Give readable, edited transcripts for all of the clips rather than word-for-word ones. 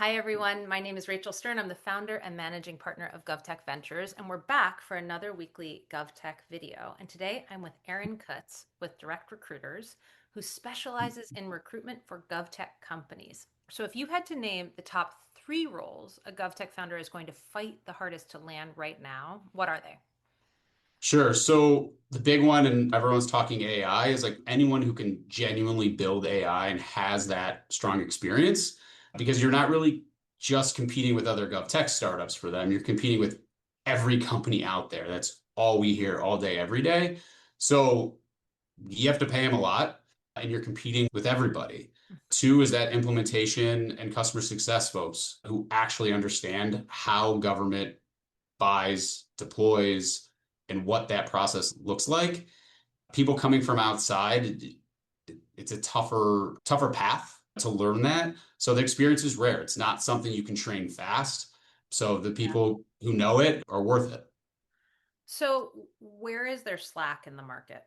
Hi, everyone. My name is Rachel Stern. I'm the founder and managing partner of Govtech Ventures, and we're back for another weekly Govtech video. And today I'm with Aaron Kutz with Direct Recruiters, who specializes in recruitment for Govtech companies. So if you had to name the top three roles a Govtech founder is going to fight the hardest to land right now, what are they? Sure. So the big one, and everyone's talking AI, is like anyone who can genuinely build AI and has that strong experience, because you're not really just competing with other GovTech startups for them. You're competing with every company out there. That's all we hear all day, every day. So you have to pay them a lot and you're competing with everybody. Two is that implementation and customer success folks who actually understand how government buys, deploys, and what that process looks like. People coming from outside, it's a tougher path to learn that. So the experience is rare. It's not something you can train fast. So the Yeah. people who know it are worth it. So where is there slack in the market?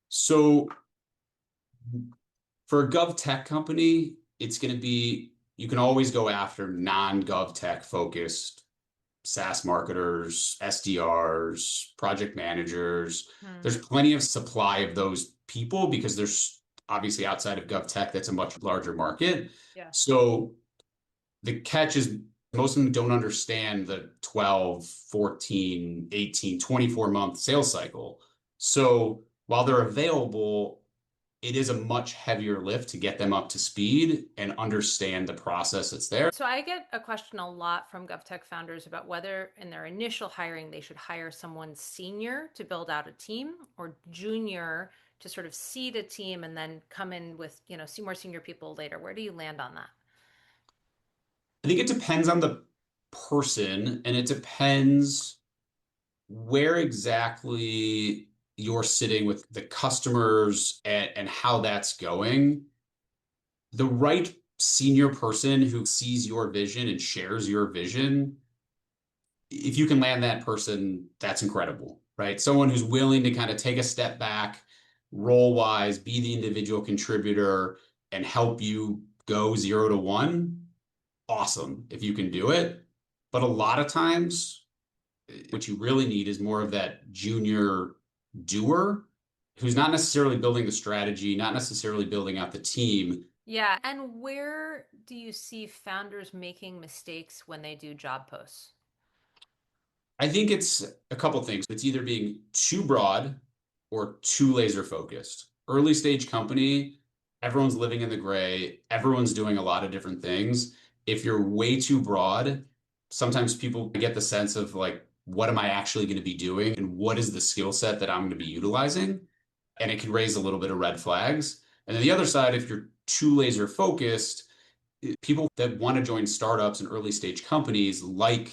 So for a gov tech company, it's going to be you can always go after non-gov tech focused SaaS marketers, SDRs, project managers. Hmm. There's plenty of supply of those people because there's obviously outside of GovTech, that's a much larger market. Yeah. So the catch is most of them don't understand the 12, 14, 18, 24-month sales cycle. So while they're available, it is a much heavier lift to get them up to speed and understand the process that's there. So I get a question a lot from GovTech founders about whether in their initial hiring they should hire someone senior to build out a team or junior to sort of seed a team and then come in with, see more senior people later. Where do you land on that? I think it depends on the person and it depends where exactly you're sitting with the customers and how that's going. The right senior person who sees your vision and shares your vision, if you can land that person, that's incredible, right? Someone who's willing to kind of take a step back, role wise, be the individual contributor and help you go 0 to 1. Awesome if you can do it. But a lot of times, what you really need is more of that junior doer who's not necessarily building the strategy, not necessarily building out the team. Yeah. And where do you see founders making mistakes when they do job posts? I think it's a couple things. It's either being too broad or too laser focused. Early stage company, everyone's living in the gray, everyone's doing a lot of different things. If you're way too broad, sometimes people get the sense of like, what am I actually going to be doing? And what is the skill set that I'm going to be utilizing? And it can raise a little bit of red flags. And then the other side, if you're too laser focused, people that want to join startups and early stage companies like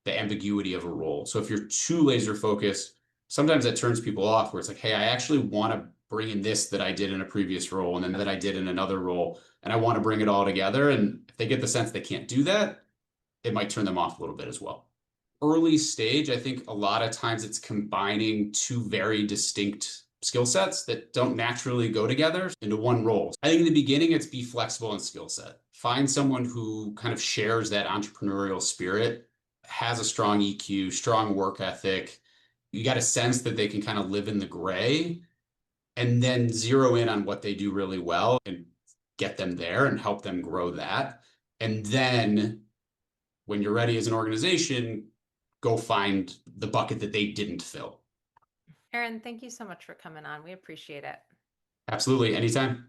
the ambiguity of a role. So if you're too laser focused, sometimes that turns people off where it's like, hey, I actually want to bring in this that I did in a previous role and then that I did in another role. And I want to bring it all together. And if they get the sense they can't do that, it might turn them off a little bit as well. Early stage, I think a lot of times it's combining two very distinct skill sets that don't naturally go together into one role. I think in the beginning, it's be flexible in skill set. Find someone who kind of shares that entrepreneurial spirit, has a strong EQ, strong work ethic. You got a sense that they can kind of live in the gray and then zero in on what they do really well and get them there and help them grow that. And then when you're ready as an organization, go find the bucket that they didn't fill. Aaron, thank you so much for coming on. We appreciate it. Absolutely. Anytime.